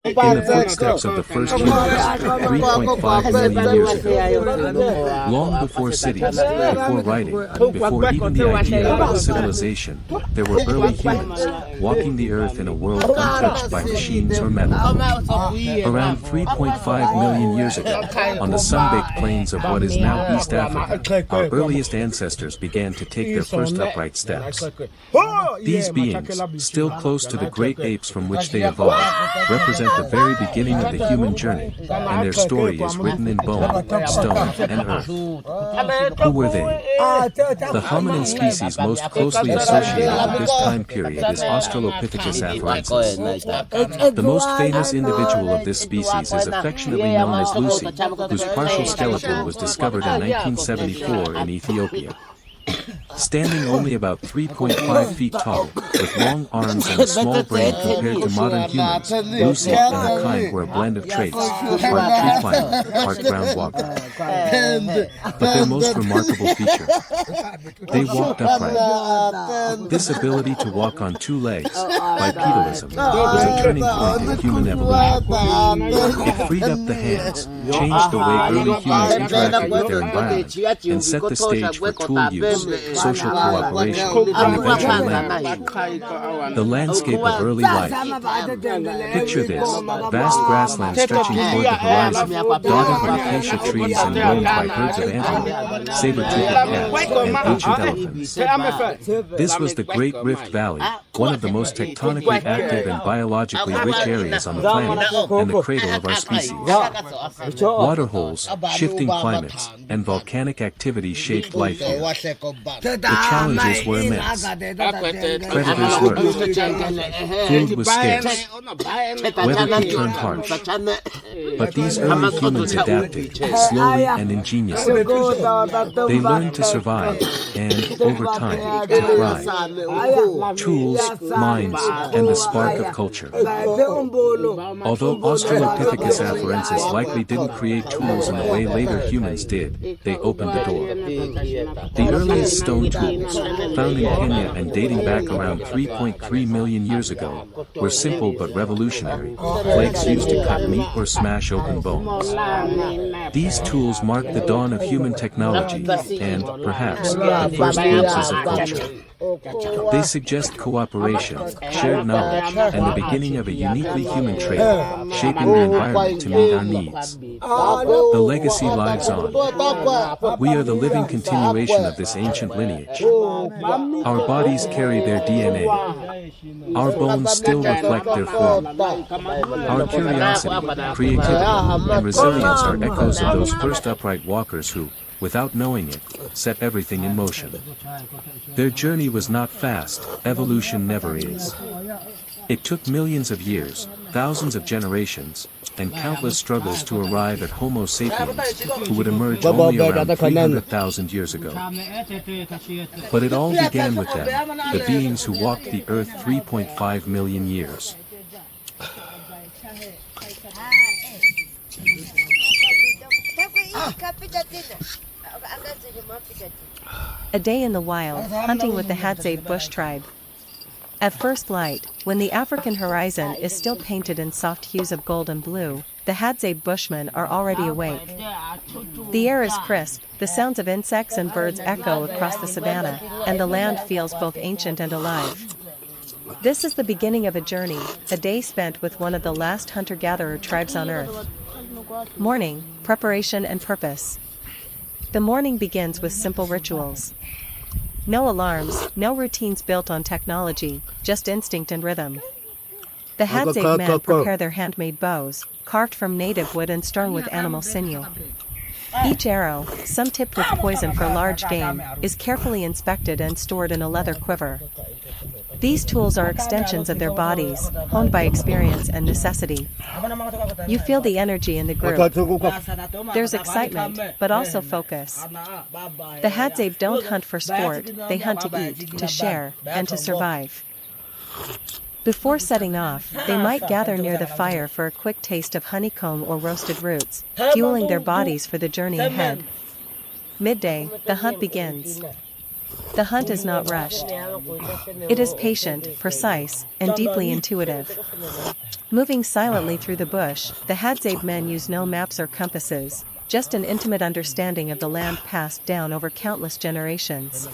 in the footsteps of the first humans 3.5 million years ago. Long before cities, before writing, before even the idea of a civilization, there were early humans, walking the earth in a world untouched by machines or metal. Around 3.5 million years ago, on the sun-baked plains of what is now East Africa, our earliest ancestors began to take their first upright steps. These beings, still close to the great apes from which they evolved, represent the very beginning of the human journey, and their story is written in bone, stone, and earth. Who were they? The hominin species most closely associated with this time period is Australopithecus afarensis. The most famous individual of this species is affectionately known as Lucy, whose partial skeleton was discovered in 1974 in Ethiopia. Standing only about 3.5 feet tall, with long arms and a small brain compared to modern humans, Lucy and her kind were a blend of traits, part tree climber, part ground walker. But their most remarkable feature, they walked upright. This ability to walk on two legs, bipedalism, was a turning point in human evolution. It freed up the hands, changed the way early humans interacted with their environment, and set the stage for tool use, social cooperation, and eventual language. The landscape of early life. Picture this, vast grassland stretching toward the horizon, dotted with acacia trees and roamed by herds of antelope, saber-toothed cats, and ancient elephants. This was the Great Rift Valley, one of the most tectonically active and biologically rich areas on the planet, and the cradle of our species. Waterholes, shifting climates, and volcanic activity shaped life here. The challenges were immense. Predators lurked. Food was scarce. Weather could turn harsh. But these early humans adapted, slowly and ingeniously. They learned to survive, and, over time, to thrive. Tools, minds, and the spark of culture. Although Australopithecus afarensis likely didn't create tools in the way later humans did, they opened the door. The earliest stone tools, found in Kenya and dating back around 3.3 million years ago, were simple but revolutionary, flakes used to cut meat or smash open bones. These tools marked the dawn of human technology and, perhaps, the first glimpses of culture. They suggest cooperation, shared knowledge, and the beginning of a uniquely human trait, shaping the environment to meet our needs. The legacy lives on. We are the living continuation of this ancient lineage. Our bodies carry their DNA. Our bones still reflect their form. Our curiosity, creativity, and resilience are echoes of those first upright walkers who, without knowing it, set everything in motion. Their journey was not fast, evolution never is. It took millions of years, thousands of generations, and countless struggles to arrive at Homo sapiens, who would emerge only around 300,000 years ago. But it all began with them, the beings who walked the earth 3.5 million years. A day in the wild, hunting with the Hadza bush tribe. At first light, when the African horizon is still painted in soft hues of gold and blue, the Hadza Bushmen are already awake. The air is crisp, the sounds of insects and birds echo across the savanna, and the land feels both ancient and alive. This is the beginning of a journey, a day spent with one of the last hunter-gatherer tribes on Earth. Morning, preparation and purpose. The morning begins with simple rituals. No alarms, no routines built on technology, just instinct and rhythm. The Hadza men prepare their handmade bows, carved from native wood and strung with animal sinew. Each arrow, some tipped with poison for large game, is carefully inspected and stored in a leather quiver. These tools are extensions of their bodies, honed by experience and necessity. You feel the energy in the group. There's excitement, but also focus. The Hadza don't hunt for sport, they hunt to eat, to share, and to survive. Before setting off, they might gather near the fire for a quick taste of honeycomb or roasted roots, fueling their bodies for the journey ahead. Midday, the hunt begins. The hunt is not rushed. It is patient, precise, and deeply intuitive. Moving silently through the bush, the Hadza men use no maps or compasses, just an intimate understanding of the land passed down over countless generations.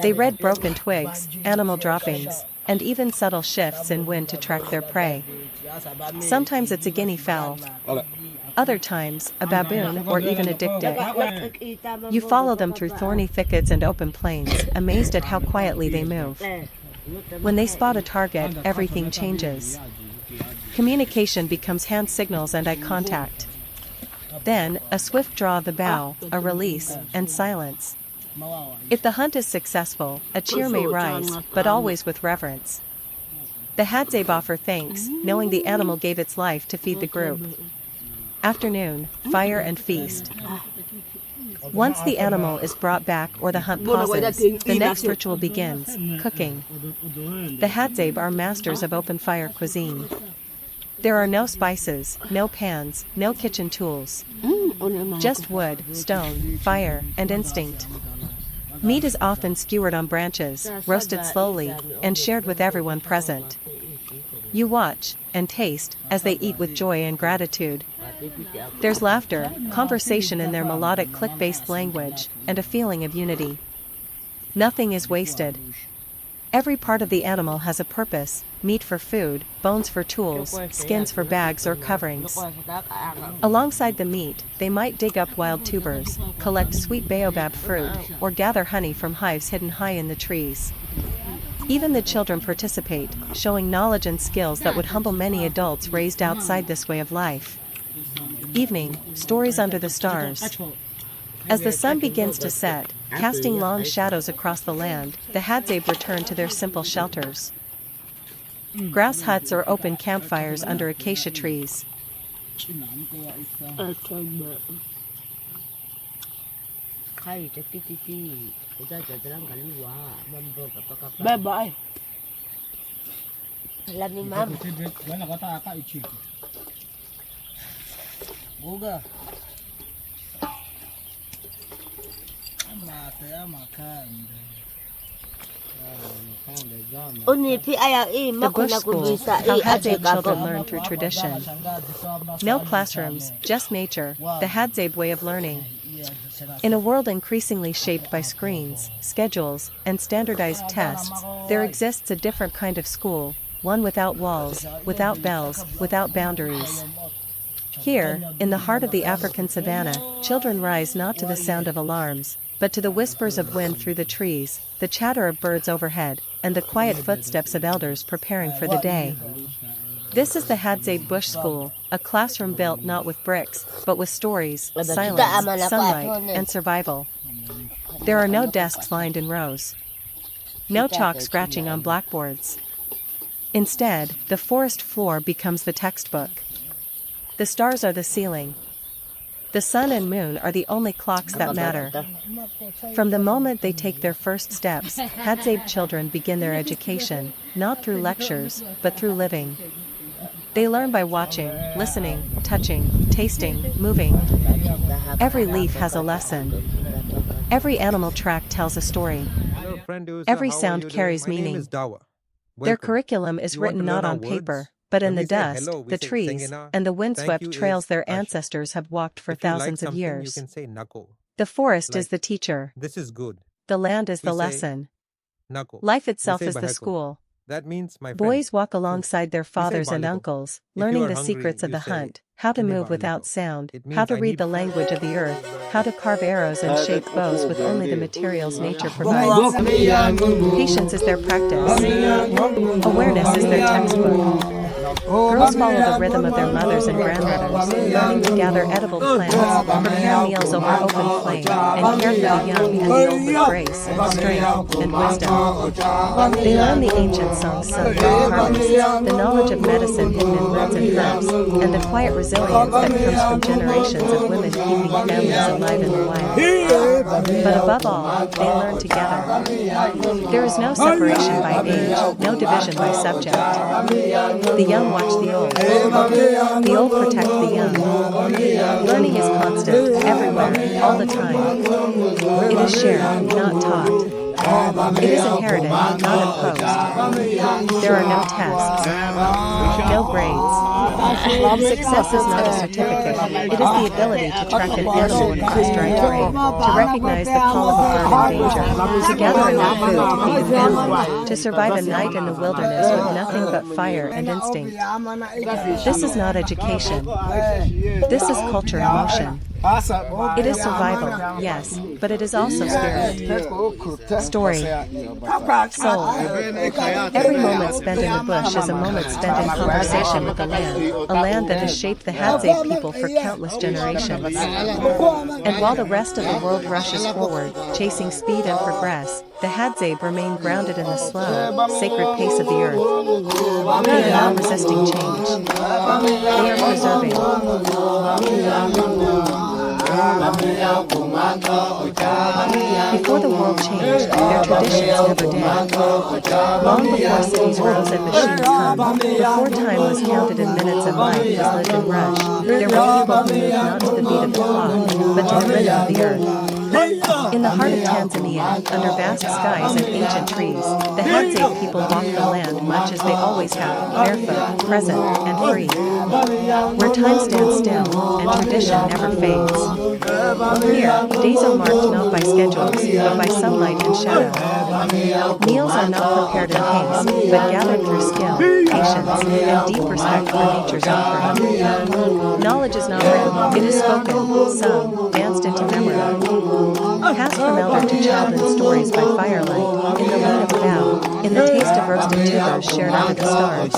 They read broken twigs, animal droppings, and even subtle shifts in wind to track their prey. Sometimes it's a guinea fowl. Other times, a baboon or even a dik-dik. You follow them through thorny thickets and open plains, amazed at how quietly they move. When they spot a target, everything changes. Communication becomes hand signals and eye contact. Then, a swift draw of the bow, a release, and silence. If the hunt is successful, a cheer may rise, but always with reverence. The Hadza offer thanks, knowing the animal gave its life to feed the group. Afternoon, fire and feast. Once the animal is brought back or the hunt pauses, the next ritual begins, cooking. The Hadza are masters of open fire cuisine. There are no spices, no pans, no kitchen tools. Just wood, stone, fire, and instinct. Meat is often skewered on branches, roasted slowly, and shared with everyone present. You watch and taste as they eat with joy and gratitude. There's laughter, conversation in their melodic click-based language, and a feeling of unity. Nothing is wasted. Every part of the animal has a purpose: meat for food, bones for tools, skins for bags or coverings. Alongside the meat, they might dig up wild tubers, collect sweet baobab fruit, or gather honey from hives hidden high in the trees. Even the children participate, showing knowledge and skills that would humble many adults raised outside this way of life. Evening, stories under the stars. As the sun begins to set, casting long shadows across the land, the Hadza return to their simple shelters. Grass huts or open campfires under acacia trees. Bye-bye. The Bush School, how Hadza children learn through tradition. No classrooms, just nature, the Hadza way of learning. In a world increasingly shaped by screens, schedules, and standardized tests, there exists a different kind of school, one without walls, without bells, without boundaries. Here, in the heart of the African savanna, children rise not to the sound of alarms, but to the whispers of wind through the trees, the chatter of birds overhead, and the quiet footsteps of elders preparing for the day. This is the Hadza Bush School, a classroom built not with bricks, but with stories, silence, sunlight, and survival. There are no desks lined in rows. No chalk scratching on blackboards. Instead, the forest floor becomes the textbook. The stars are the ceiling. The sun and moon are the only clocks that matter. From the moment they take their first steps, Hadza children begin their education, not through lectures, but through living. They learn by watching, listening, touching, tasting, moving. Every leaf has a lesson. Every animal track tells a story. Every sound carries meaning. Their curriculum is written not on paper, but in the dust, the trees, and the windswept trails their ancestors have walked for thousands of years. The forest is the teacher. This is good. The land is the lesson. Life itself is the school. That means, my friend, Boys walk alongside their fathers and Baligo. uncles, If you learning are the hungry, secrets of you the say, hunt, how to "Kani move Baligo." without sound, It means how to I read need the language of the earth, how to carve arrows and shape bows with only the materials nature provides. Patience is their practice. Awareness is their textbook. Girls follow the rhythm of their mothers and grandmothers, learning to gather edible plants, prepare meals over open flame, and care for the young and the old with grace, strength, and wisdom. They learn the ancient songs sung during harvest, the knowledge of medicine hidden in roots and herbs, and the quiet resilience that comes from generations of women keeping families alive in the wild. But above all, they learn together. There is no separation by age, no division by subject. The young young watch the old. The old protect the young. Learning is constant, everywhere, all the time. It is shared, not taught. It is inherited, not imposed. There are no tests. No grades. Success is not a certificate. It is the ability to track an animal across dry terrain, to recognize the call of a bird in danger, to gather enough food to feed a family, to survive a night in the wilderness with nothing but fire and instinct. This is not education. This is culture in motion. It is survival, yes, but it is also spirit. Story. Soul. Every moment spent in the bush is a moment spent in conversation with the land, a land that has shaped the Hadza people for countless generations. And while the rest of the world rushes forward, chasing speed and progress, the Hadza remain grounded in the slow, sacred pace of the earth. They are not resisting change. They are preserving. Before the world changed, their traditions never did. Long before cities rose and machines hummed, before time was counted in minutes and life was lived in rush, there were people who moved not to the beat of the clock, but to the rhythm of the earth. In the heart of Tanzania, under vast skies and ancient trees, the Hadza people walk the land much as they always have, barefoot, present, and free. Where time stands still, and tradition never fades. Here, days are marked not by schedules, but by sunlight and shadow. Meals are not prepared in haste, but gathered through skill, patience, and deep respect for nature's offering. Knowledge is not written, it is spoken, sung, danced into memory. Passed from elder to child in stories by firelight, in the lean of a bough, in the taste of roasted tubers shared under the stars.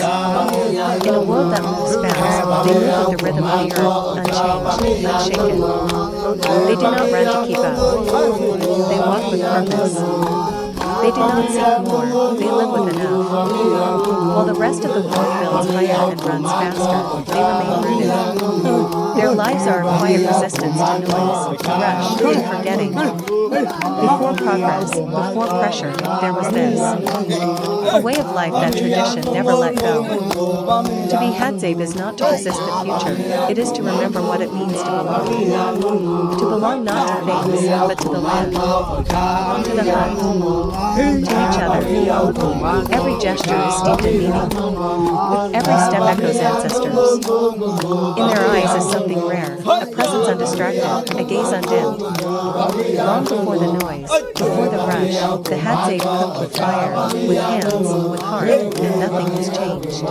In a world that moves fast, they move with the rhythm of the earth, unchanged, unshaken. They do not run to keep up. They walk with purpose. They do not seek more, they live with enough. While the rest of the world builds higher and runs faster, they remain rooted. Their lives are a quiet resistance to noise, to rush, to forgetting. Before progress, before pressure, there was this. A way of life that tradition never let go. To be Hadza is not to resist the future, it is to remember what it means to belong. To belong not to things, but to the land. To the hunt. To each other. Every gesture is steeped in meaning. Every step echoes ancestors. In their eyes is something rare, a presence undistracted, a gaze undimmed. Long before the noise, before the rush, the Hadza cooked with fire, with hands, with heart, and nothing has changed.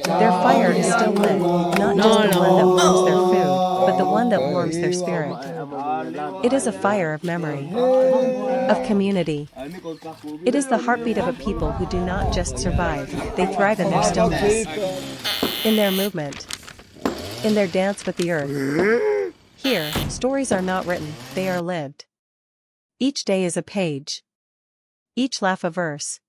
Their fire is still lit, not just the one that warms their food, but the one that warms their spirit. It is a fire of memory, of community. It is the heartbeat of a people who do not just survive, they thrive in their stillness, in their movement, in their dance with the earth. Here, stories are not written, they are lived. Each day is a page. Each laugh a verse.